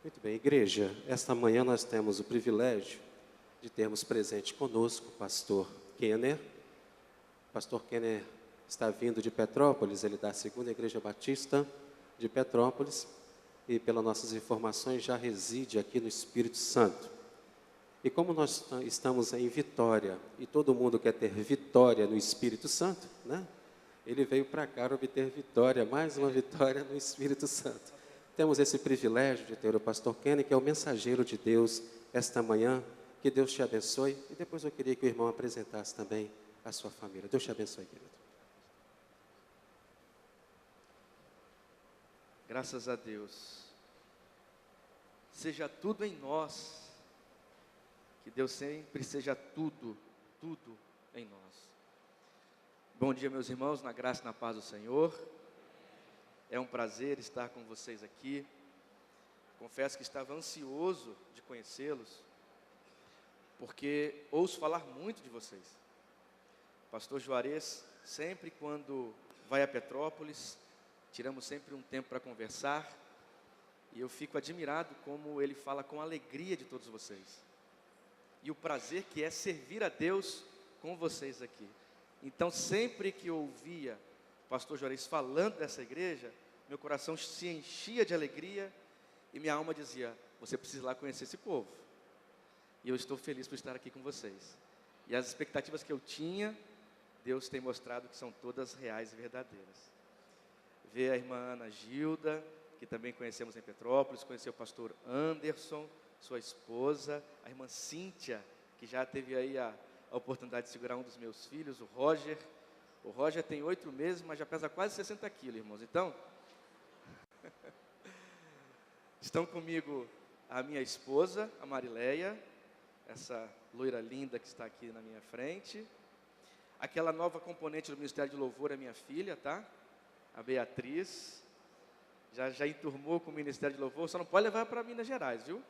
Muito bem, igreja, esta manhã nós temos o privilégio de termos presente conosco o pastor Kenner. O pastor Kenner está vindo de Petrópolis, ele é da Segunda Igreja Batista de Petrópolis e, pelas nossas informações, já reside aqui no Espírito Santo. E como nós estamos em Vitória e todo mundo quer ter vitória no Espírito Santo, né? Ele veio para cá obter vitória, mais uma vitória no Espírito Santo. Temos esse privilégio de ter o pastor Kenny, que é o mensageiro de Deus esta manhã. Que Deus te abençoe. E depois eu queria que o irmão apresentasse também a sua família. Deus te abençoe, querido. Graças a Deus. Seja tudo em nós. Que Deus sempre seja tudo em nós. Bom dia, meus irmãos, na graça e na paz do Senhor. É um prazer estar com vocês aqui. Confesso que estava ansioso de conhecê-los, porque ouço falar muito de vocês. Pastor Juarez, sempre quando vai a Petrópolis, tiramos sempre um tempo para conversar, e eu fico admirado como ele fala com alegria de todos vocês. E o prazer que é servir a Deus com vocês aqui. Então, sempre que eu ouvia o pastor Juarez falando dessa igreja, meu coração se enchia de alegria e minha alma dizia: você precisa ir lá conhecer esse povo. E eu estou feliz por estar aqui com vocês. E as expectativas que eu tinha, Deus tem mostrado que são todas reais e verdadeiras. Ver a irmã Ana Gilda, que também conhecemos em Petrópolis, conhecer o pastor Anderson, sua esposa, a irmã Cíntia, que já teve aí a oportunidade de segurar um dos meus filhos, o Roger. O Roger tem 8 meses, mas já pesa quase 60 quilos, irmãos. Então, estão comigo a minha esposa, a Marileia, essa loira linda que está aqui na minha frente. Aquela nova componente do Ministério de Louvor é minha filha, tá? A Beatriz. Já enturmou com o Ministério de Louvor, só não pode levar para Minas Gerais, viu?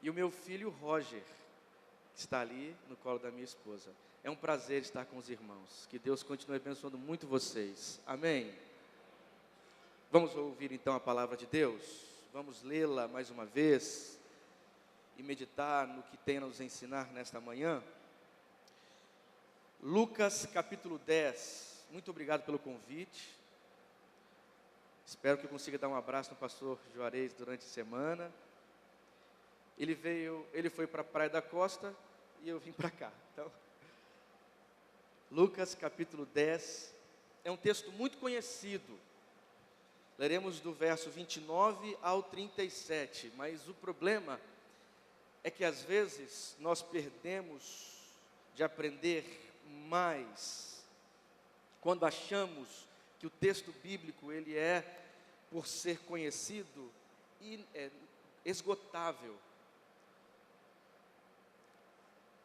E o meu filho Roger, que está ali no colo da minha esposa. É um prazer estar com os irmãos. Que Deus continue abençoando muito vocês. Amém? Vamos ouvir então a palavra de Deus. Vamos lê-la mais uma vez e meditar no que tem a nos ensinar nesta manhã. Lucas capítulo 10. Muito obrigado pelo convite. Espero que eu consiga dar um abraço no pastor Juarez durante a semana. Ele foi para a Praia da Costa e eu vim para cá. Então, Lucas capítulo 10 é um texto muito conhecido. Leremos do verso 29 ao 37, mas o problema é que às vezes nós perdemos de aprender mais quando achamos que o texto bíblico ele é, por ser conhecido, esgotável.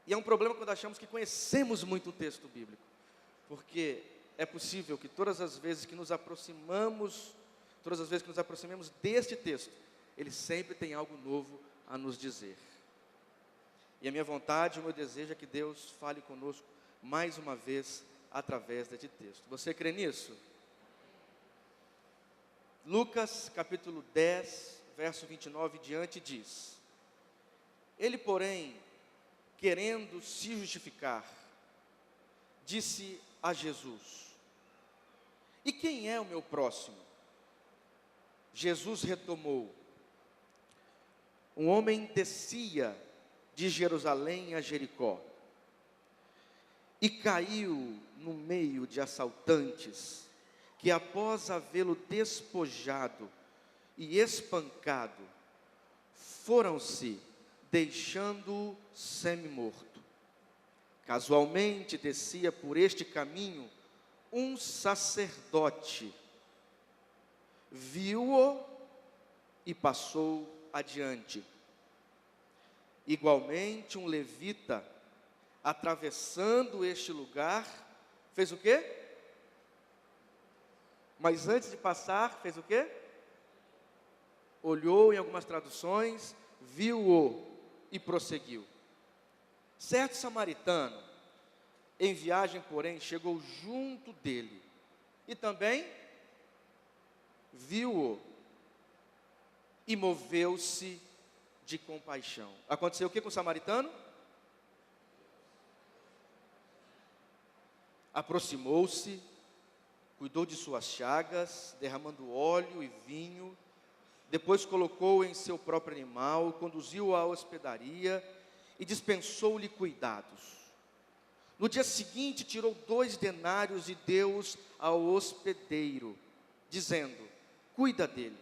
E é um problema quando achamos que conhecemos muito o texto bíblico, porque é possível que todas as vezes que nos aproximemos deste texto, ele sempre tem algo novo a nos dizer. E a minha vontade, o meu desejo é que Deus fale conosco mais uma vez através deste texto. Você crê nisso? Lucas capítulo 10, verso 29 diante diz: ele, porém, querendo se justificar, disse a Jesus: e quem é o meu próximo? Jesus retomou: um homem descia de Jerusalém a Jericó e caiu no meio de assaltantes, que após havê-lo despojado e espancado, foram-se, deixando-o semi-morto. Casualmente descia por este caminho um sacerdote, viu-o e passou adiante. Igualmente um levita, atravessando este lugar, fez o quê? Mas antes de passar, fez o quê? Olhou em algumas traduções, viu-o e prosseguiu. Certo samaritano, em viagem, porém, chegou junto dele e também viu-o. e moveu-se de compaixão. Aconteceu o que com o samaritano? Aproximou-se, cuidou de suas chagas, derramando óleo e vinho, depois colocou em seu próprio animal, conduziu-o à hospedaria e dispensou-lhe cuidados. No dia seguinte, tirou 2 denários e deu-os ao hospedeiro, dizendo: cuida dele,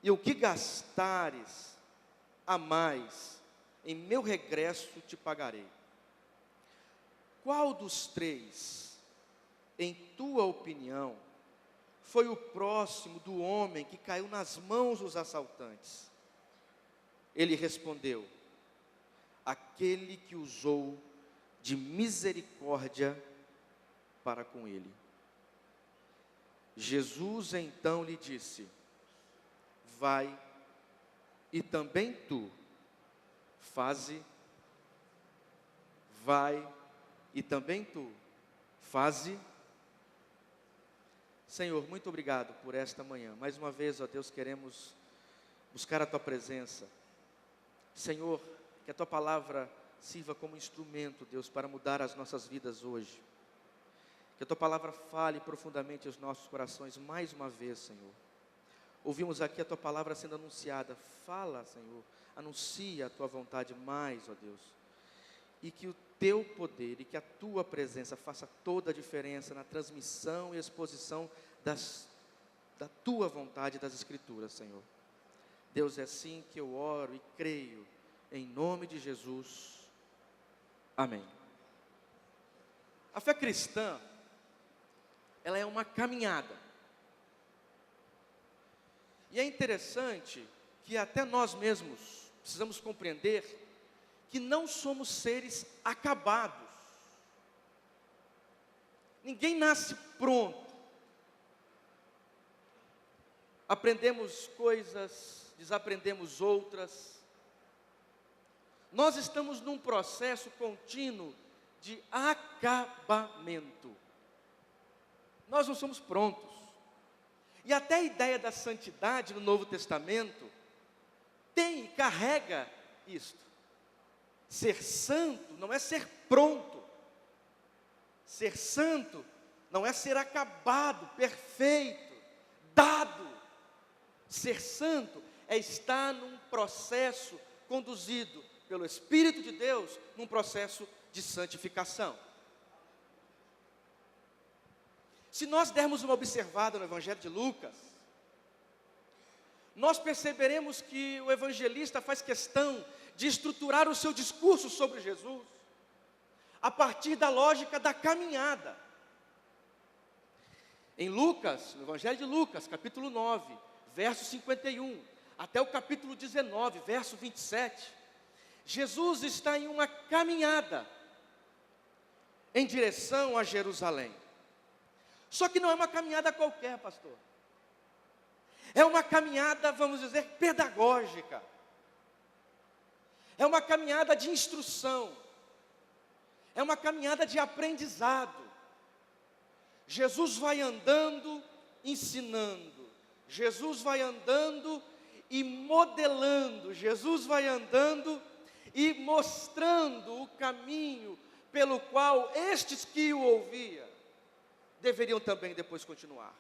e o que gastares a mais, em meu regresso te pagarei. Qual dos 3, em tua opinião, foi o próximo do homem que caiu nas mãos dos assaltantes? Ele respondeu: aquele que usou de misericórdia para com ele. Jesus então lhe disse: vai, e também tu, faze. Vai, e também tu, faze. Senhor, muito obrigado por esta manhã. Mais uma vez, ó Deus, queremos buscar a tua presença. Senhor, que a tua palavra sirva como instrumento, Deus, para mudar as nossas vidas hoje. Que a tua palavra fale profundamente aos nossos corações mais uma vez, Senhor. Ouvimos aqui a tua palavra sendo anunciada. Fala, Senhor, anuncia a tua vontade mais, ó Deus. E que o teu poder e que a tua presença faça toda a diferença na transmissão e exposição da tua vontade das Escrituras, Senhor. Deus, é assim que eu oro e creio, em nome de Jesus. Amém. A fé cristã, ela é uma caminhada. E é interessante que até nós mesmos precisamos compreender que não somos seres acabados. Ninguém nasce pronto. Aprendemos coisas, desaprendemos outras. Nós estamos num processo contínuo de acabamento. Nós não somos prontos. E até a ideia da santidade no Novo Testamento tem e carrega isto. Ser santo não é ser pronto. Ser santo não é ser acabado, perfeito, dado. Ser santo é estar num processo conduzido pelo Espírito de Deus, num processo de santificação. Se nós dermos uma observada no Evangelho de Lucas, nós perceberemos que o evangelista faz questão de estruturar o seu discurso sobre Jesus a partir da lógica da caminhada. Em Lucas, no Evangelho de Lucas, capítulo 9, verso 51, até o capítulo 19, verso 27, Jesus está em uma caminhada em direção a Jerusalém. Só que não é uma caminhada qualquer, pastor. É uma caminhada, vamos dizer, pedagógica. É uma caminhada de instrução. É uma caminhada de aprendizado. Jesus vai andando, ensinando. Jesus vai andando e modelando. Jesus vai andando e mostrando o caminho pelo qual estes que o ouviam deveriam também depois continuar.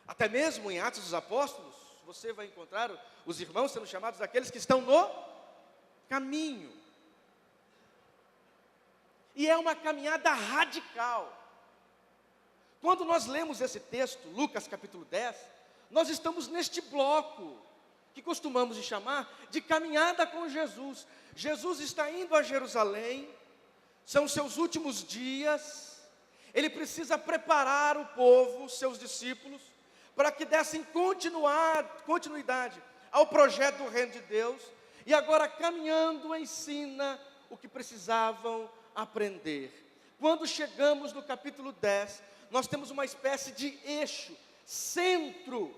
Até mesmo em Atos dos Apóstolos, você vai encontrar os irmãos sendo chamados aqueles que estão no caminho. E é uma caminhada radical. Quando nós lemos esse texto, Lucas capítulo 10, nós estamos neste bloco, que costumamos chamar de caminhada com Jesus. Jesus está indo a Jerusalém, são seus últimos dias, ele precisa preparar o povo, seus discípulos, para que dessem continuidade ao projeto do reino de Deus, e agora caminhando ensina o que precisavam aprender. Quando chegamos no capítulo 10, nós temos uma espécie de eixo, centro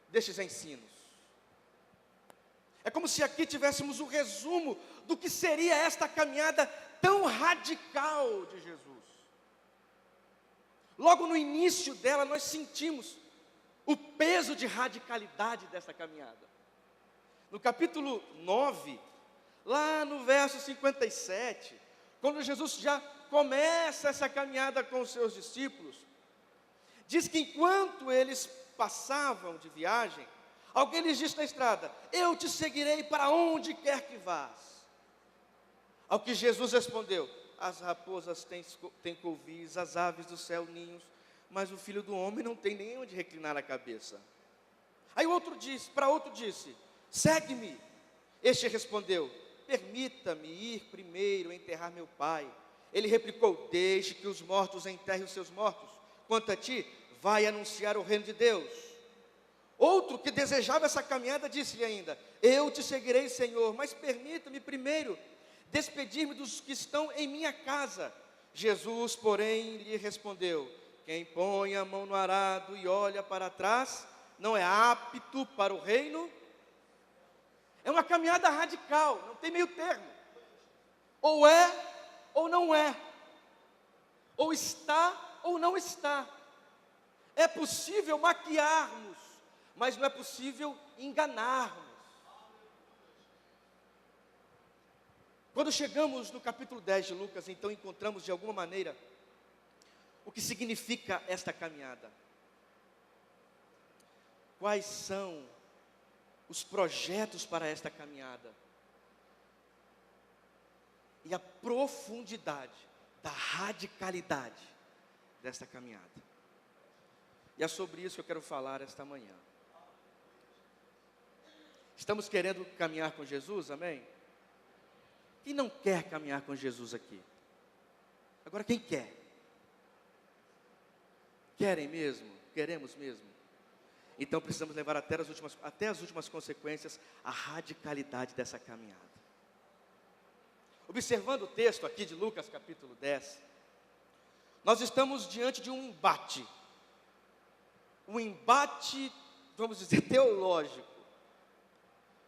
destes ensinos. É como se aqui tivéssemos o resumo do que seria esta caminhada tão radical de Jesus. Logo no início dela nós sentimos o peso de radicalidade dessa caminhada. No capítulo 9, lá no verso 57, quando Jesus já começa essa caminhada com os seus discípulos, diz que enquanto eles passavam de viagem, alguém lhes disse na estrada: eu te seguirei para onde quer que vás. Ao que Jesus respondeu: as raposas têm covis, as aves do céu ninhos, mas o Filho do Homem não tem nem onde reclinar a cabeça. Aí o outro disse, segue-me. Este respondeu: permita-me ir primeiro enterrar meu pai. Ele replicou: deixe que os mortos enterrem os seus mortos. Quanto a ti, vai anunciar o reino de Deus. Outro que desejava essa caminhada disse-lhe ainda: eu te seguirei, Senhor, mas permita-me primeiro despedir-me dos que estão em minha casa. Jesus, porém, lhe respondeu: quem põe a mão no arado e olha para trás, não é apto para o reino. É uma caminhada radical, não tem meio termo. Ou é, ou não é. Ou está, ou não está. É possível maquiarmos, mas não é possível enganarmos. Quando chegamos no capítulo 10 de Lucas, então encontramos de alguma maneira o que significa esta caminhada. Quais são os projetos para esta caminhada? E a profundidade da radicalidade desta caminhada. E é sobre isso que eu quero falar esta manhã. Estamos querendo caminhar com Jesus, amém? Quem não quer caminhar com Jesus aqui? Agora, quem quer? Querem mesmo? Queremos mesmo? Então precisamos levar até as últimas consequências a radicalidade dessa caminhada. Observando o texto aqui de Lucas capítulo 10, nós estamos diante de um embate. Um embate, vamos dizer, teológico.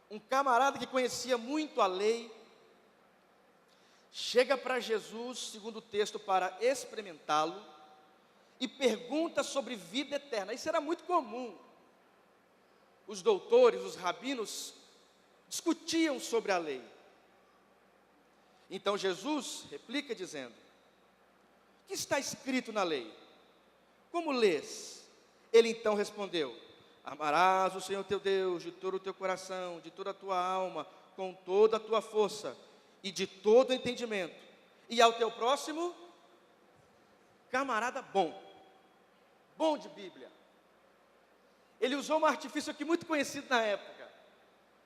Um camarada que conhecia muito a lei, chega para Jesus, segundo o texto, para experimentá-lo, e pergunta sobre vida eterna. Isso era muito comum. Os doutores, os rabinos, discutiam sobre a lei. Então Jesus replica dizendo: o que está escrito na lei? Como lês? Ele então respondeu: amarás o Senhor teu Deus de todo o teu coração, de toda a tua alma, com toda a tua força e de todo o entendimento, e ao teu próximo, camarada bom de Bíblia. Ele usou um artifício aqui muito conhecido na época,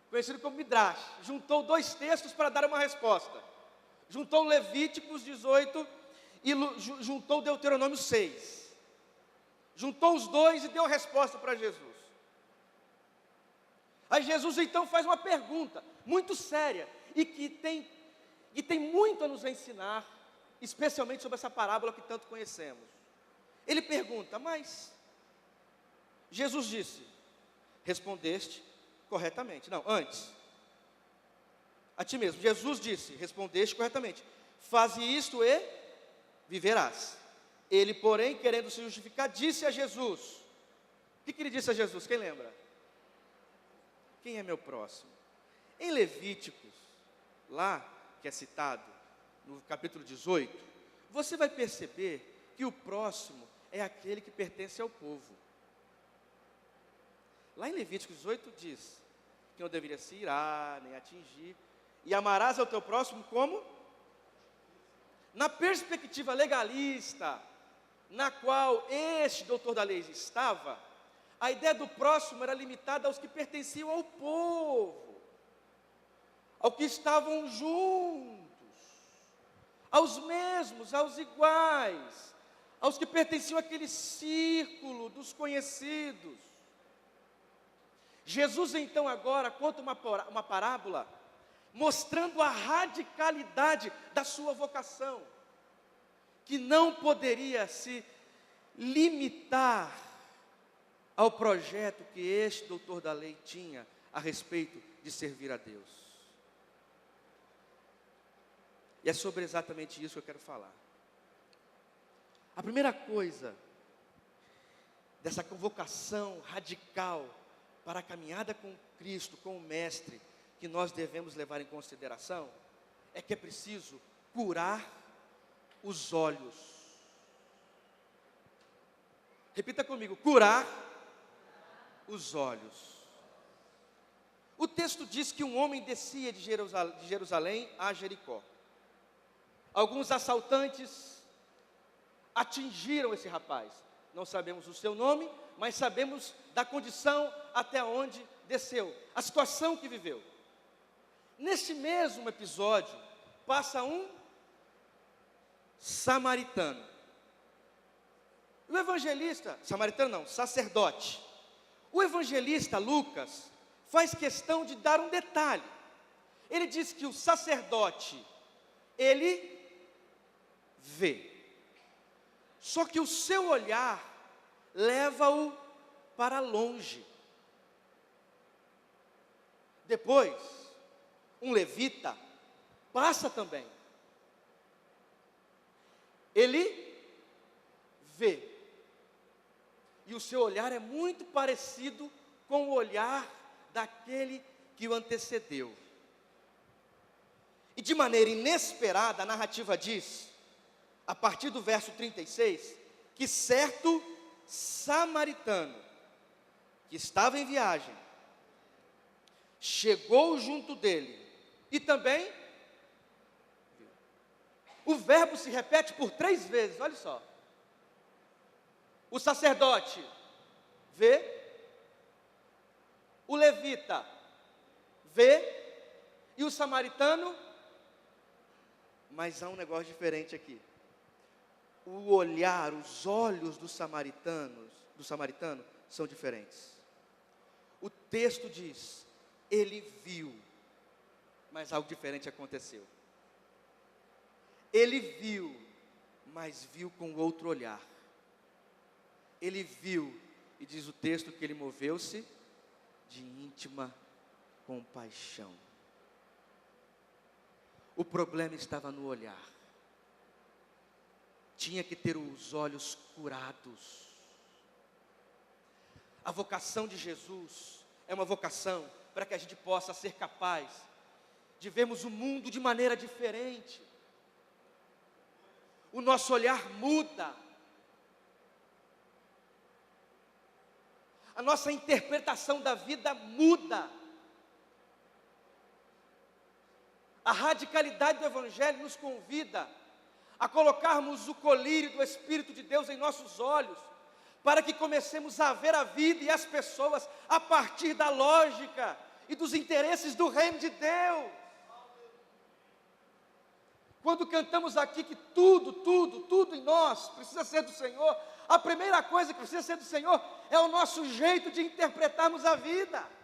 conhecido como Midrash. Juntou dois textos para dar uma resposta. Juntou Levíticos 18 e juntou Deuteronômio 6. Juntou os dois e deu a resposta para Jesus. Aí Jesus então faz uma pergunta muito séria e que tem muito a nos ensinar, especialmente sobre essa parábola que tanto conhecemos. Ele pergunta: mas Jesus disse: respondeste corretamente. Não, antes, a ti mesmo. Jesus disse: respondeste corretamente. Faze isto e viverás. Ele, porém, querendo se justificar, disse a Jesus. O que ele disse a Jesus? Quem lembra? Quem é meu próximo? Em Levíticos, lá que é citado, no capítulo 18, você vai perceber que o próximo é aquele que pertence ao povo. Lá em Levíticos 18 diz que não deveria se irar, nem atingir, e amarás ao teu próximo como? Na perspectiva legalista, na qual este doutor da lei estava, a ideia do próximo era limitada aos que pertenciam ao povo, ao que estavam juntos, aos mesmos, aos iguais, aos que pertenciam àquele círculo dos conhecidos. Jesus então agora conta uma parábola, mostrando a radicalidade da sua vocação, que não poderia se limitar ao projeto que este doutor da lei tinha a respeito de servir a Deus. E é sobre exatamente isso que eu quero falar. A primeira coisa dessa convocação radical para a caminhada com Cristo, com o Mestre, que nós devemos levar em consideração, é que é preciso curar os olhos. Repita comigo: curar os olhos. O texto diz que um homem descia de Jerusalém a Jericó. Alguns assaltantes atingiram esse rapaz. Não sabemos o seu nome, mas sabemos da condição até onde desceu, a situação que viveu. Neste mesmo episódio, passa um samaritano. O evangelista, samaritano não, sacerdote. O evangelista Lucas faz questão de dar um detalhe. Ele diz que o sacerdote, ele vê. Só que o seu olhar leva-o para longe. Depois, um levita passa também. Ele vê. E o seu olhar é muito parecido com o olhar daquele que o antecedeu. E de maneira inesperada, a narrativa diz, a partir do verso 36, que certo samaritano, que estava em viagem, chegou junto dele, e também, o verbo se repete por 3 vezes, olha só. O sacerdote vê, o levita vê, e o samaritano, mas há um negócio diferente aqui. O olhar, os olhos do samaritano são diferentes. O texto diz, ele viu, mas algo diferente aconteceu. Ele viu, mas viu com outro olhar. Ele viu, e diz o texto que ele moveu-se de íntima compaixão. O problema estava no olhar. Tinha que ter os olhos curados. A vocação de Jesus é uma vocação para que a gente possa ser capaz de vermos o mundo de maneira diferente. O nosso olhar muda. A nossa interpretação da vida muda. A radicalidade do Evangelho nos convida a colocarmos o colírio do Espírito de Deus em nossos olhos, para que comecemos a ver a vida e as pessoas a partir da lógica e dos interesses do reino de Deus. Quando cantamos aqui que tudo em nós precisa ser do Senhor, a primeira coisa que precisa ser do Senhor é o nosso jeito de interpretarmos a vida.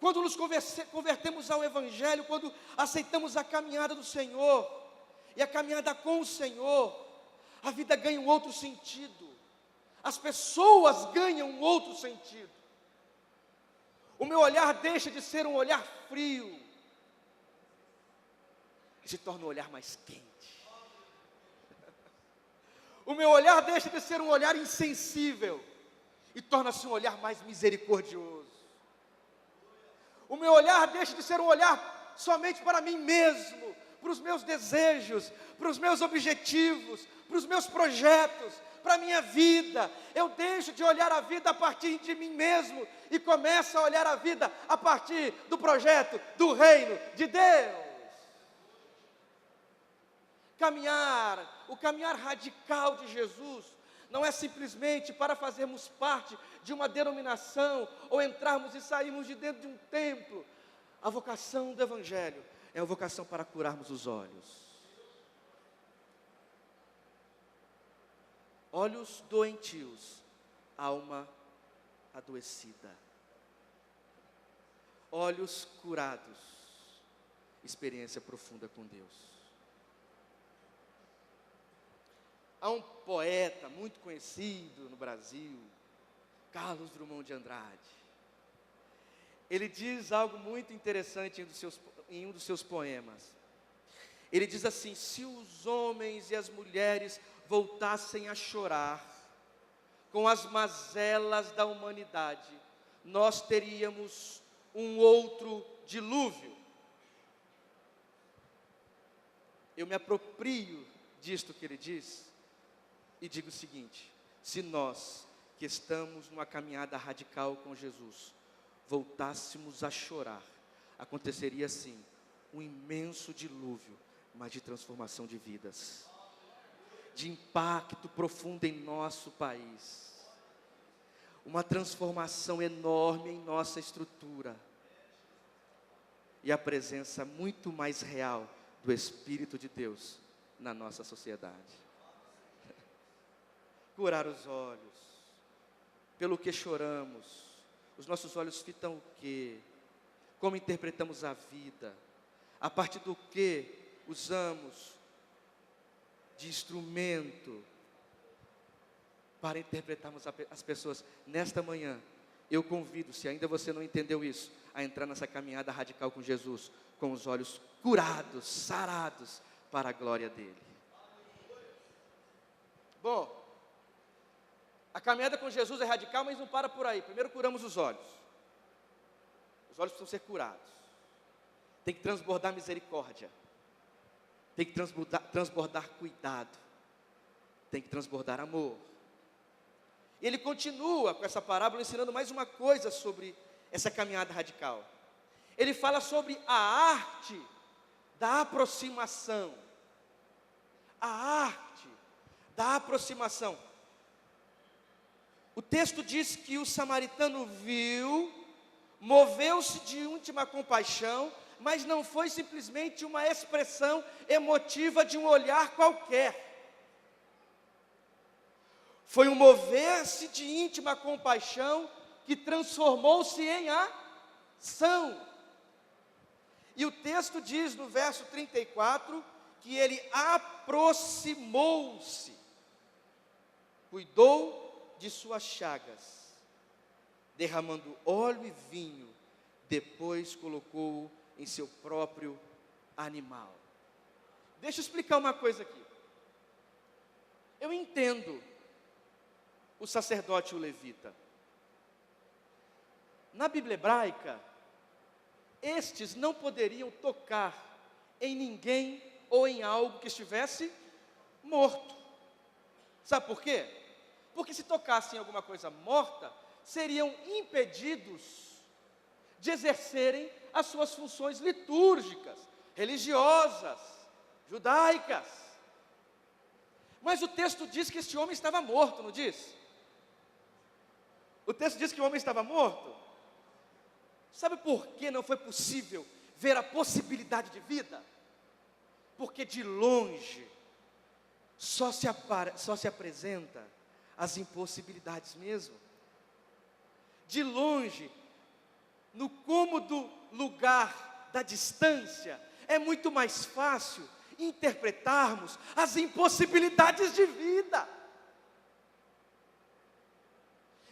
Quando nos convertemos ao Evangelho, quando aceitamos a caminhada do Senhor, e a caminhada com o Senhor, a vida ganha um outro sentido, as pessoas ganham um outro sentido. O meu olhar deixa de ser um olhar frio, e se torna um olhar mais quente. O meu olhar deixa de ser um olhar insensível, e torna-se um olhar mais misericordioso. O meu olhar deixa de ser um olhar somente para mim mesmo, para os meus desejos, para os meus objetivos, para os meus projetos, para a minha vida. Eu deixo de olhar a vida a partir de mim mesmo e começo a olhar a vida a partir do projeto do reino de Deus. O caminhar radical de Jesus não é simplesmente para fazermos parte de uma denominação ou entrarmos e sairmos de dentro de um templo. A vocação do Evangelho é a vocação para curarmos os olhos. Olhos doentios, alma adoecida. Olhos curados, experiência profunda com Deus. Há um poeta muito conhecido no Brasil, Carlos Drummond de Andrade. Ele diz algo muito interessante em um dos seus poemas. Ele diz assim: se os homens e as mulheres voltassem a chorar com as mazelas da humanidade, nós teríamos um outro dilúvio. Eu me aproprio disto que ele diz e digo o seguinte: se nós que estamos numa caminhada radical com Jesus voltássemos a chorar, aconteceria assim um imenso dilúvio, mas de transformação de vidas, de impacto profundo em nosso país, uma transformação enorme em nossa estrutura e a presença muito mais real do Espírito de Deus na nossa sociedade. Curar os olhos, pelo que choramos, os nossos olhos fitam o quê? Como interpretamos a vida, a partir do que usamos de instrumento para interpretarmos as pessoas. Nesta manhã, eu convido, se ainda você não entendeu isso, a entrar nessa caminhada radical com Jesus, com os olhos curados, sarados, para a glória dele. Bom, a caminhada com Jesus é radical, mas não para por aí. Primeiro curamos os olhos. Os olhos precisam ser curados. Tem que transbordar misericórdia. Tem que transbordar cuidado. Tem que transbordar amor. E ele continua com essa parábola ensinando mais uma coisa sobre essa caminhada radical. Ele fala sobre a arte da aproximação. A arte da aproximação. O texto diz que o samaritano viu, moveu-se de íntima compaixão, mas não foi simplesmente uma expressão emotiva de um olhar qualquer. Foi um mover-se de íntima compaixão que transformou-se em ação. E o texto diz no verso 34 que ele aproximou-se, cuidou de suas chagas, derramando óleo e vinho, depois colocou em seu próprio animal. Deixa eu explicar uma coisa aqui. Eu entendo o sacerdote e o levita. Na Bíblia hebraica, estes não poderiam tocar em ninguém ou em algo que estivesse morto. Sabe por quê? Porque se tocassem em alguma coisa morta, seriam impedidos de exercerem as suas funções litúrgicas, religiosas, judaicas. Mas o texto diz que este homem estava morto, não diz? O texto diz que o homem estava morto. Sabe por que não foi possível ver a possibilidade de vida? Porque de longe só se apresenta as impossibilidades mesmo. De longe, no cômodo lugar da distância, é muito mais fácil interpretarmos as impossibilidades de vida.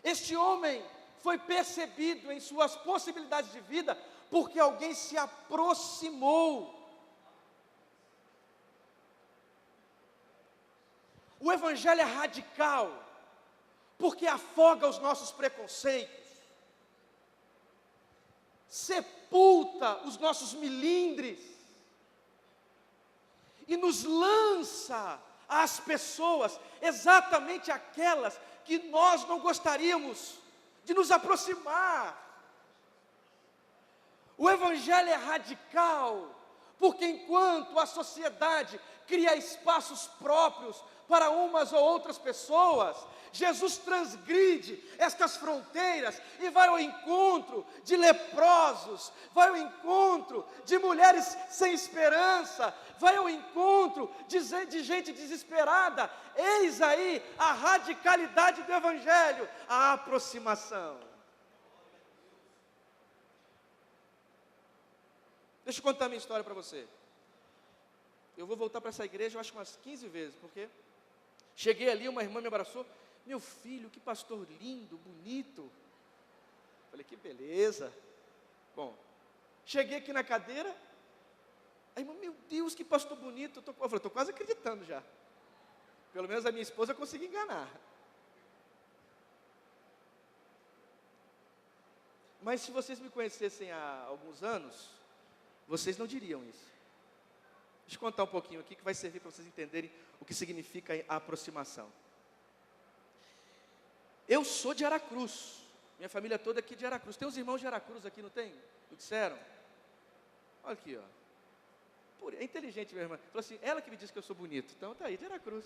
Este homem foi percebido em suas possibilidades de vida porque alguém se aproximou. O evangelho é radical porque afoga os nossos preconceitos, sepulta os nossos milindres e nos lança às pessoas, exatamente aquelas que nós não gostaríamos de nos aproximar. O evangelho é radical porque enquanto a sociedade cria espaços próprios para umas ou outras pessoas, Jesus transgride estas fronteiras e vai ao encontro de leprosos, vai ao encontro de mulheres sem esperança, vai ao encontro de gente desesperada. Eis aí a radicalidade do evangelho, a aproximação. Deixa eu contar minha história para você. Eu vou voltar para essa igreja, eu acho umas 15 vezes, porque cheguei ali, uma irmã me abraçou. Meu filho, que pastor lindo, bonito. Falei, que beleza. Bom, cheguei aqui na cadeira, Aí, irmã, meu Deus, que pastor bonito. Eu falei, estou quase acreditando já. Pelo menos a minha esposa conseguiu enganar. Mas se vocês me conhecessem há alguns anos, vocês não diriam isso. Deixa eu contar um pouquinho aqui que vai servir para vocês entenderem o que significa a aproximação. Eu sou de Aracruz. Minha família toda aqui de Aracruz. Tem uns irmãos de Aracruz aqui, não tem? Me disseram? Olha aqui, ó. É inteligente, minha irmã. Falou assim, ela que me disse que eu sou bonito. Então tá aí, de Aracruz.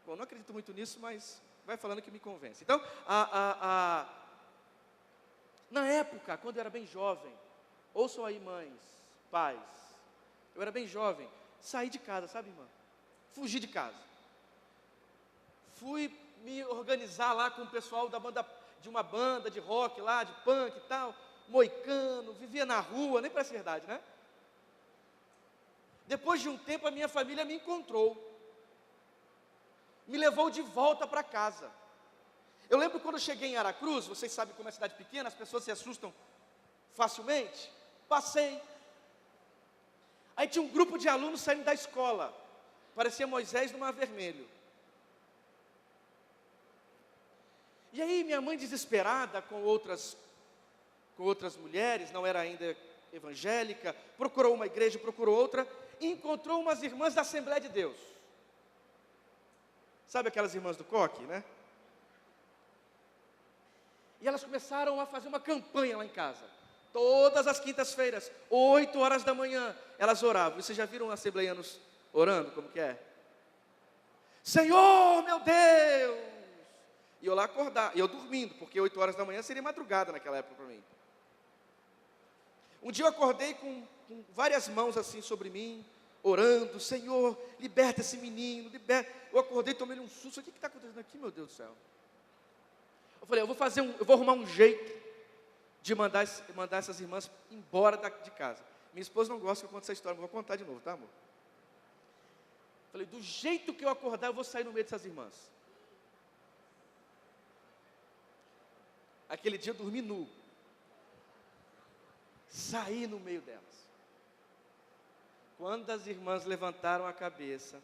Bom, não acredito muito nisso, mas vai falando que me convence. Então, na época, quando eu era bem jovem, ouçam aí mães, pais, eu era bem jovem, saí de casa, sabe, irmã? Fugi de casa. Fui me organizar lá com o pessoal de uma banda de rock lá, de punk e tal, moicano, vivia na rua, nem parece verdade, né? Depois de um tempo, a minha família me encontrou. Me levou de volta para casa. Eu lembro quando eu cheguei em Aracruz, vocês sabem como é cidade pequena, as pessoas se assustam facilmente. Passei. Aí tinha um grupo de alunos saindo da escola. Parecia Moisés no Mar Vermelho. E aí minha mãe desesperada com outras mulheres, não era ainda evangélica, procurou uma igreja, procurou outra, e encontrou umas irmãs da Assembleia de Deus. Sabe aquelas irmãs do coque, né? E elas começaram a fazer uma campanha lá em casa. Todas as quintas-feiras, 8 horas da manhã, elas oravam. Vocês já viram assembleianos orando, como que é? Senhor, meu Deus! E eu lá acordar, e eu dormindo, porque 8 horas da manhã seria madrugada naquela época para mim. Um dia eu acordei com várias mãos assim sobre mim, orando, Senhor, liberta esse menino, liberta. Eu acordei, tomei um susto, o que está acontecendo aqui, meu Deus do céu? Eu falei, eu vou arrumar um jeito de mandar essas irmãs embora de casa. Minha esposa não gosta que eu conte essa história, mas vou contar de novo, tá, amor? Eu falei, do jeito que eu acordar, eu vou sair no meio dessas irmãs. Aquele dia eu dormi nu. Saí no meio delas. Quando as irmãs levantaram a cabeça,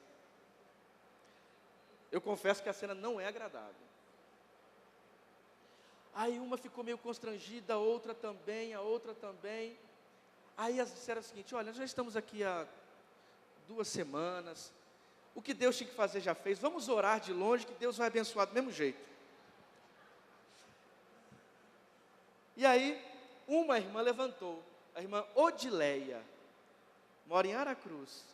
eu confesso que a cena não é agradável. Aí uma ficou meio constrangida, a outra também. Aí elas disseram o seguinte, olha, nós já estamos aqui há 2 semanas, o que Deus tinha que fazer já fez, vamos orar de longe que Deus vai abençoar do mesmo jeito. E aí, uma irmã levantou, a irmã Odileia, mora em Aracruz,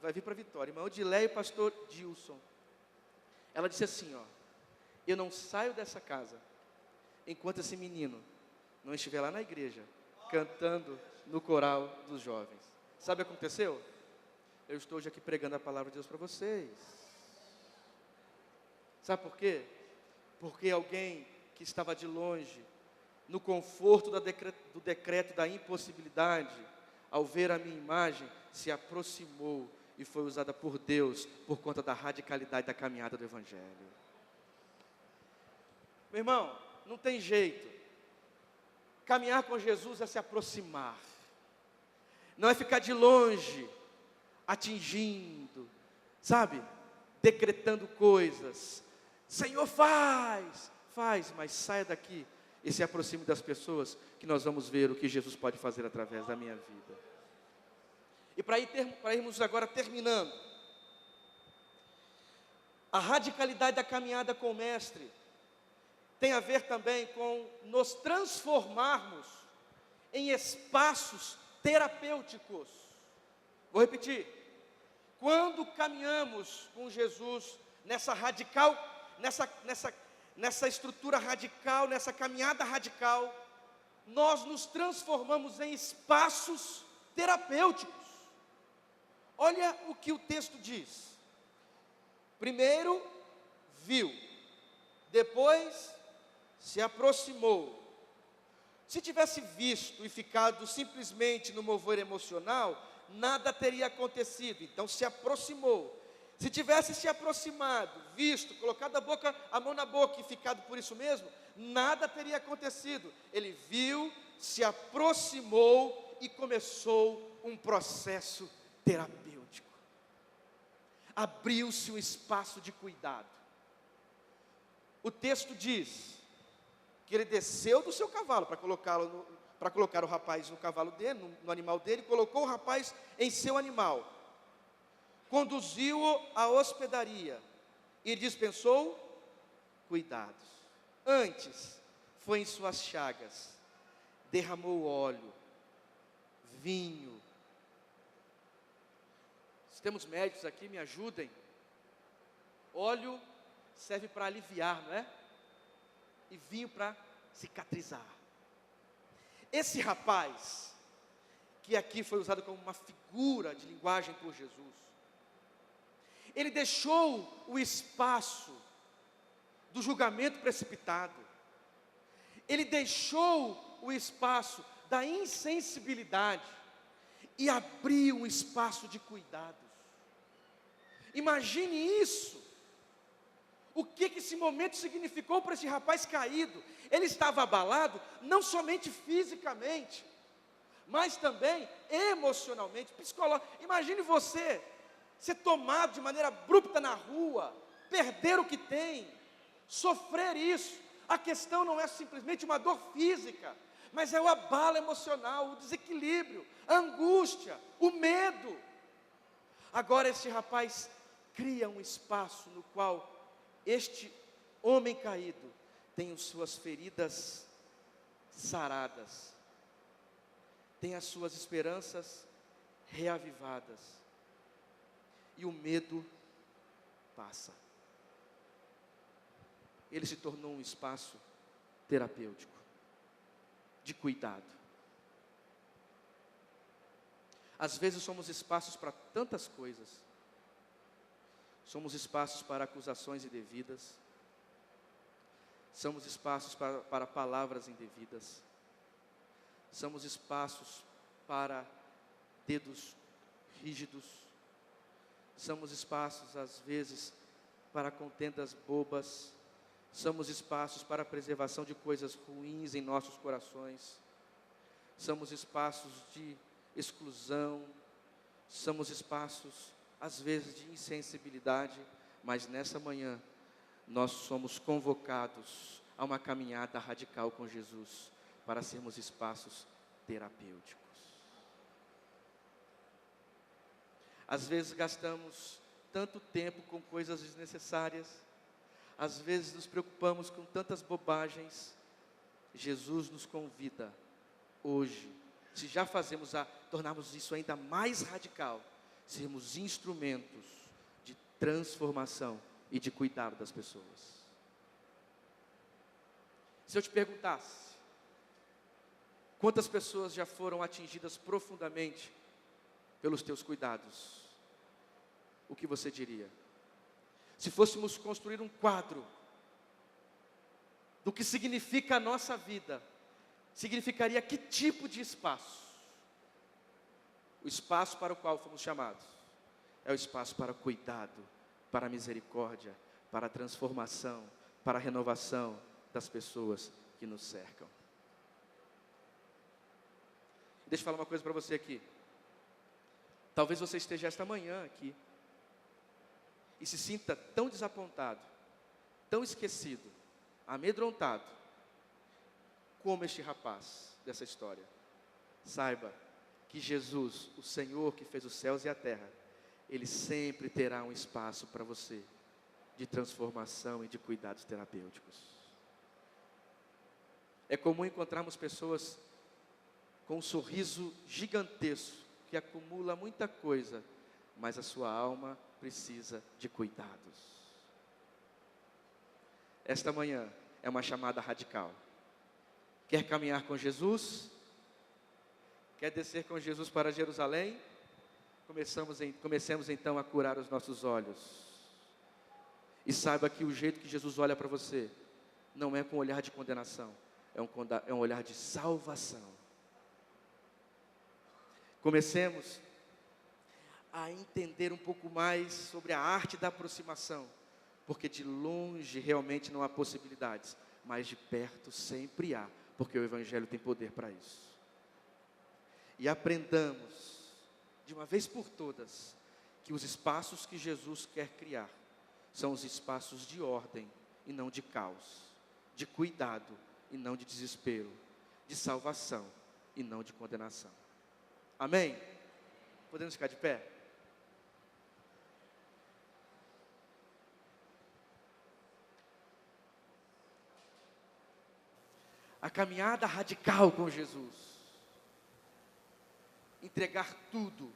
vai vir para Vitória, irmã Odileia e pastor Dilson. Ela disse assim, eu não saio dessa casa, enquanto esse menino não estiver lá na igreja, cantando no coral dos jovens. Sabe o que aconteceu? Eu estou hoje aqui pregando a palavra de Deus para vocês. Sabe por quê? Porque alguém que estava de longe, no conforto do decreto da impossibilidade, ao ver a minha imagem, se aproximou e foi usada por Deus, por conta da radicalidade da caminhada do Evangelho. Meu irmão, não tem jeito. Caminhar com Jesus é se aproximar. Não é ficar de longe, atingindo, sabe? Decretando coisas. Senhor, faz, mas saia daqui e se aproxime das pessoas, que nós vamos ver o que Jesus pode fazer através da minha vida. E para irmos agora terminando, a radicalidade da caminhada com o Mestre tem a ver também com nos transformarmos em espaços terapêuticos. Vou repetir. Quando caminhamos com Jesus nessa estrutura radical, nessa caminhada radical, nós nos transformamos em espaços terapêuticos. Olha o que o texto diz. Primeiro, viu. Depois, se aproximou. Se tivesse visto e ficado simplesmente no mover emocional, nada teria acontecido. Então se aproximou. Se tivesse se aproximado, visto, colocado a mão na boca e ficado por isso mesmo, nada teria acontecido. Ele viu, se aproximou e começou um processo terapêutico. Abriu-se um espaço de cuidado. O texto diz que ele desceu do seu cavalo para colocar o rapaz no cavalo dele, no animal dele, colocou o rapaz em seu animal, conduziu-o à hospedaria e dispensou cuidados. Antes, foi em suas chagas, derramou óleo, vinho. Se temos médicos aqui, me ajudem. Óleo serve para aliviar, não é? E vinho para cicatrizar. Esse rapaz, que aqui foi usado como uma figura de linguagem por Jesus, ele deixou o espaço do julgamento precipitado, ele deixou o espaço da insensibilidade e abriu um espaço de cuidados. Imagine isso. O que esse momento significou para esse rapaz caído? Ele estava abalado, não somente fisicamente, mas também emocionalmente, psicologicamente. Imagine você ser tomado de maneira abrupta na rua, perder o que tem, sofrer isso. A questão não é simplesmente uma dor física, mas é o abalo emocional, o desequilíbrio, a angústia, o medo. Agora este rapaz cria um espaço no qual este homem caído tem as suas feridas saradas, tem as suas esperanças reavivadas, e o medo passa. Ele se tornou um espaço terapêutico, de cuidado. Às vezes somos espaços para tantas coisas. Somos espaços para acusações indevidas. Somos espaços para palavras indevidas. Somos espaços para dedos rígidos. Somos espaços, às vezes, para contendas bobas. Somos espaços para a preservação de coisas ruins em nossos corações. Somos espaços de exclusão. Somos espaços, às vezes, de insensibilidade. Mas nessa manhã, nós somos convocados a uma caminhada radical com Jesus, para sermos espaços terapêuticos. Às vezes gastamos tanto tempo com coisas desnecessárias, às vezes nos preocupamos com tantas bobagens. Jesus nos convida hoje, se já tornarmos isso ainda mais radical, sermos instrumentos de transformação e de cuidado das pessoas. Se eu te perguntasse, quantas pessoas já foram atingidas profundamente pelos teus cuidados, o que você diria? Se fôssemos construir um quadro do que significa a nossa vida, significaria que tipo de espaço? O espaço para o qual fomos chamados é o espaço para cuidado, para misericórdia, para transformação, para renovação das pessoas que nos cercam. Deixa eu falar uma coisa para você aqui. Talvez você esteja esta manhã aqui e se sinta tão desapontado, tão esquecido, amedrontado, como este rapaz dessa história. Saiba que Jesus, o Senhor que fez os céus e a terra, Ele sempre terá um espaço para você, de transformação e de cuidados terapêuticos. É comum encontrarmos pessoas com um sorriso gigantesco, que acumula muita coisa, mas a sua alma precisa de cuidados. Esta manhã é uma chamada radical. Quer caminhar com Jesus? Quer descer com Jesus para Jerusalém? Comecemos então a curar os nossos olhos. E saiba que o jeito que Jesus olha para você não é com um olhar de condenação, é um olhar de salvação. Comecemos a entender um pouco mais sobre a arte da aproximação, porque de longe realmente não há possibilidades, mas de perto sempre há, porque o Evangelho tem poder para isso. e aprendamos, de uma vez por todas, que os espaços que Jesus quer criar são os espaços de ordem e não de caos, de cuidado e não de desespero, de salvação e não de condenação. Amém? Podemos ficar de pé? A caminhada radical com Jesus. Entregar tudo.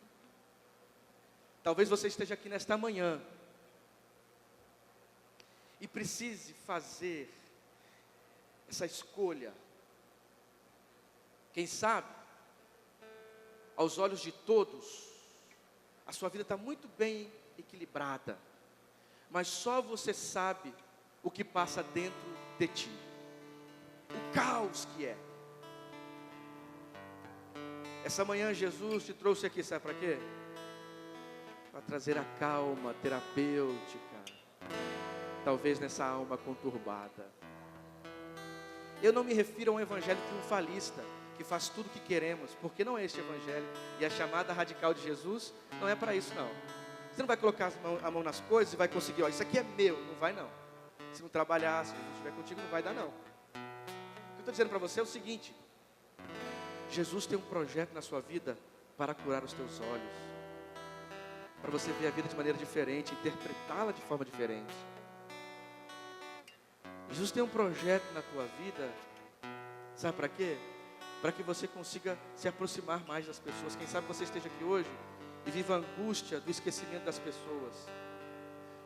Talvez você esteja aqui nesta manhã e precise fazer essa escolha. Quem sabe, aos olhos de todos, a sua vida está muito bem equilibrada, mas só você sabe o que passa dentro de ti. O caos que é. Essa manhã Jesus te trouxe aqui, sabe para quê? Para trazer a calma terapêutica, talvez nessa alma conturbada. Eu não me refiro a um evangelho triunfalista, que faz tudo o que queremos, porque não é este evangelho, e a chamada radical de Jesus não é para isso não. Você não vai colocar a mão nas coisas e vai conseguir, ó, isso aqui é meu, não vai não. Se não trabalhar, se Jesus estiver contigo, não vai dar não. Estou dizendo para você é o seguinte: Jesus tem um projeto na sua vida para curar os teus olhos, para você ver a vida de maneira diferente, interpretá-la de forma diferente. Jesus tem um projeto na tua vida, sabe para quê? Para que você consiga se aproximar mais das pessoas. Quem sabe você esteja aqui hoje e viva a angústia do esquecimento das pessoas.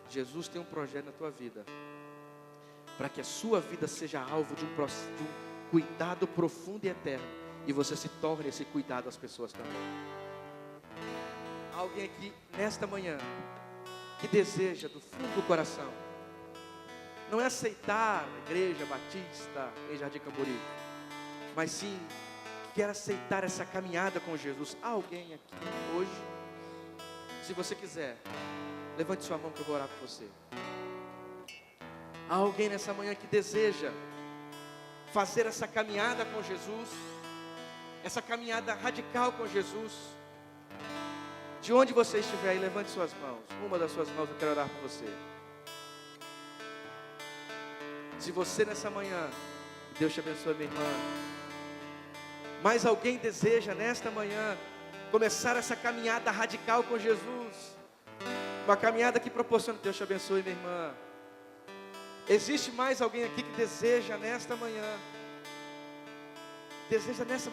Jesus tem um projeto na tua vida, para que a sua vida seja alvo de um cuidado profundo e eterno, e você se torne esse cuidado às pessoas também. Há alguém aqui nesta manhã que deseja do fundo do coração, não é aceitar a igreja batista em Jardim Camboriú, mas sim quer aceitar essa caminhada com Jesus. Há alguém aqui hoje? Se você quiser, levante sua mão que eu vou orar por você. Há alguém nessa manhã que deseja fazer essa caminhada com Jesus, essa caminhada radical com Jesus? De onde você estiver aí, levante suas mãos. Uma das suas mãos eu quero orar por você. Se você nessa manhã, Deus te abençoe, minha irmã, mas alguém deseja nesta manhã começar essa caminhada radical com Jesus, uma caminhada que proporciona, Deus te abençoe, minha irmã. Existe mais alguém aqui que deseja nesta manhã,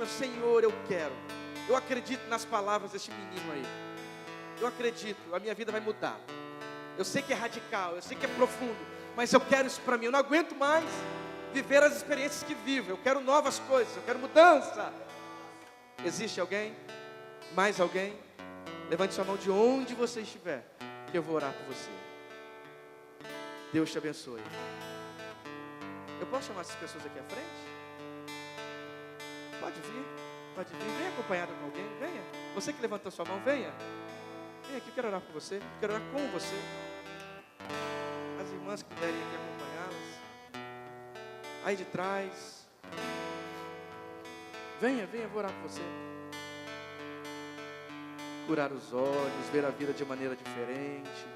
Senhor, eu quero, eu acredito nas palavras deste menino aí, eu acredito, a minha vida vai mudar. Eu sei que é radical, eu sei que é profundo, mas eu quero isso para mim. Eu não aguento mais viver as experiências que vivo. Eu quero novas coisas, eu quero mudança. Existe alguém? Mais alguém? Levante sua mão de onde você estiver, que eu vou orar por você. Deus te abençoe. Eu posso chamar essas pessoas aqui à frente? Pode vir, venha acompanhado com alguém, venha. Você que levantou sua mão, venha. Venha aqui, eu quero orar por você, eu quero orar com você. As irmãs que puderem aqui acompanhá-las, aí de trás, venha, eu vou orar por você. Curar os olhos, ver a vida de maneira diferente,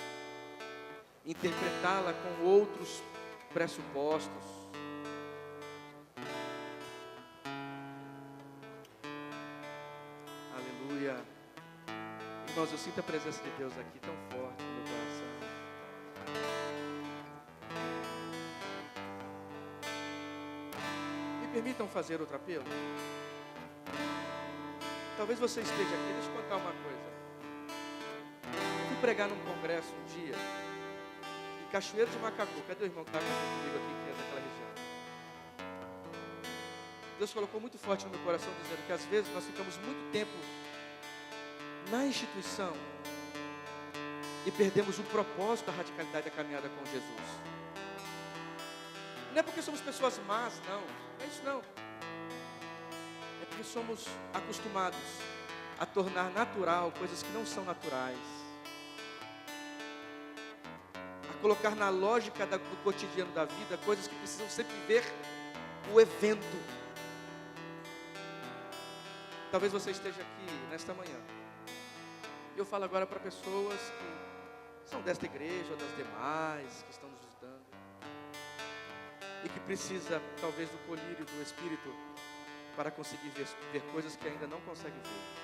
interpretá-la com outros pressupostos. Aleluia. Irmãos, eu sinto a presença de Deus aqui tão forte no meu coração. Me permitam fazer outro apelo? Talvez você esteja aqui, deixa eu contar uma coisa. Eu fui pregar num congresso um dia, em Cachoeiro de Macacu. Cadê o irmão que está comigo aqui, que é daquela região? Deus colocou muito forte no meu coração, dizendo que às vezes nós ficamos muito tempo na instituição e perdemos o propósito da radicalidade da caminhada com Jesus. Não é porque somos pessoas más, não é isso não. É porque somos acostumados a tornar natural coisas que não são naturais, a colocar na lógica do cotidiano da vida coisas que precisam sempre ver o evento. Talvez você esteja aqui nesta manhã. Eu falo agora para pessoas que são desta igreja ou das demais, que estão nos visitando, e que precisa talvez do colírio do Espírito para conseguir ver coisas que ainda não consegue ver.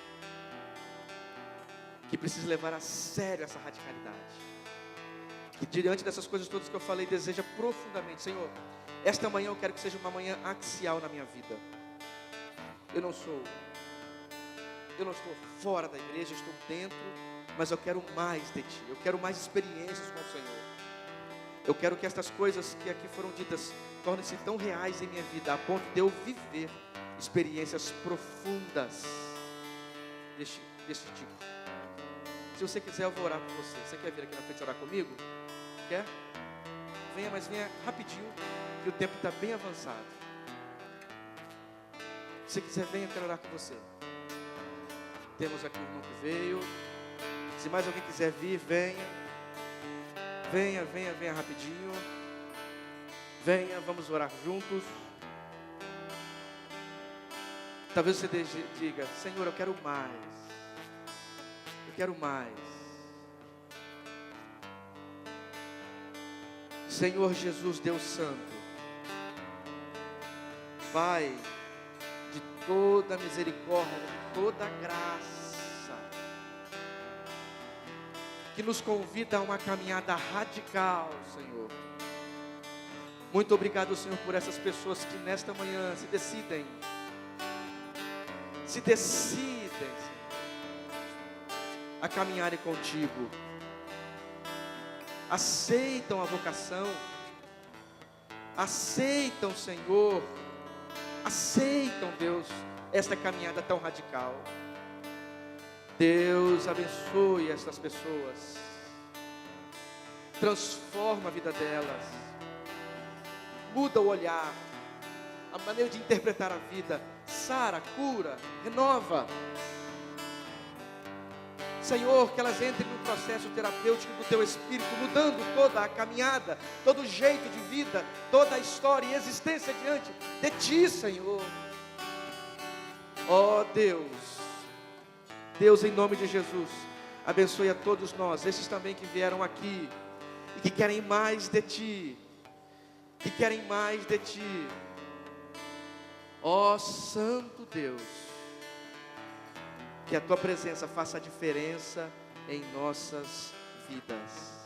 Que precisa levar a sério essa radicalidade. Que diante dessas coisas todas que eu falei, deseja profundamente: Senhor, esta manhã eu quero que seja uma manhã axial na minha vida. Eu não estou fora da igreja, eu estou dentro, mas eu quero mais de Ti. Eu quero mais experiências com o Senhor. Eu quero que estas coisas que aqui foram ditas tornem-se tão reais em minha vida, a ponto de eu viver experiências profundas deste tipo. Se você quiser, eu vou orar por você. Você quer vir aqui na frente orar comigo? Quer? Venha, mas venha rapidinho, que o tempo está bem avançado. Se você quiser, venha, eu quero orar com você. Temos aqui o irmão que veio. Se mais alguém quiser vir, venha. Venha rapidinho. Venha, vamos orar juntos. Talvez você diga: Senhor, eu quero mais. Eu quero mais. Senhor Jesus, Deus Santo, Pai de toda misericórdia, de toda graça, que nos convida a uma caminhada radical, Senhor. Muito obrigado, Senhor, por essas pessoas que nesta manhã se decidem, Senhor, a caminharem contigo. Aceitam a vocação, aceitam, Senhor, aceitam, Deus, esta caminhada tão radical. Deus, abençoe estas pessoas, transforma a vida delas, muda o olhar, a maneira de interpretar a vida, sara, cura, renova. Senhor, que elas entrem no processo terapêutico do Teu Espírito, mudando toda a caminhada, todo o jeito de vida, toda a história e existência diante de Ti, Senhor. Ó Deus, Deus, em nome de Jesus, abençoe a todos nós, esses também que vieram aqui e que querem mais de Ti, que querem mais de Ti. Ó Santo Deus, que a Tua presença faça a diferença em nossas vidas.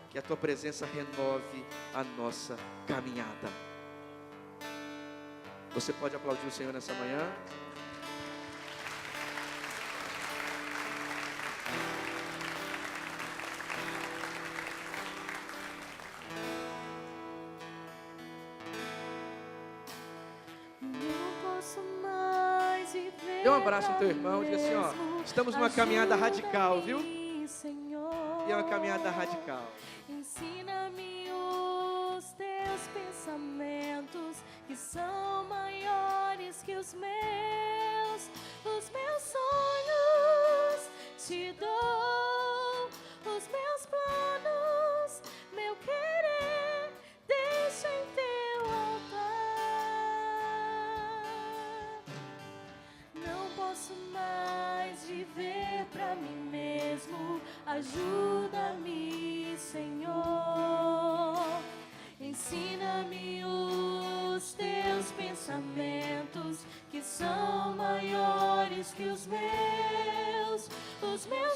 Que a Tua presença renove a nossa caminhada. Você pode aplaudir o Senhor nessa manhã? Dê um abraço no teu irmão e diga assim: ó, estamos numa caminhada radical, viu? E é uma caminhada radical. Ensina-me os teus pensamentos, que são maiores que os meus sonhos te dou, os meus planos, meu querer, deixa em teu altar. Não posso mais viver pra mim mesmo, ajuda-me, Senhor. Ensina-me os teus pensamentos, que são maiores que os meus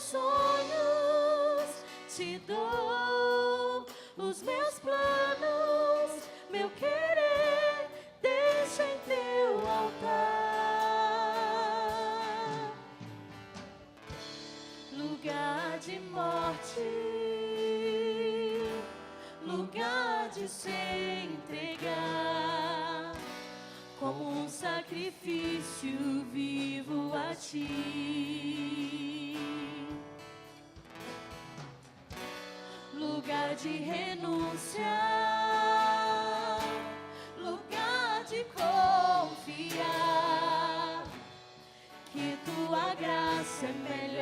sonhos te dou, os meus planos, meu querer, deixa em teu altar. Lugar de morte, lugar de se entregar, como um sacrifício vivo a Ti. Lugar de renúncia, lugar de confiar, que Tua graça é melhor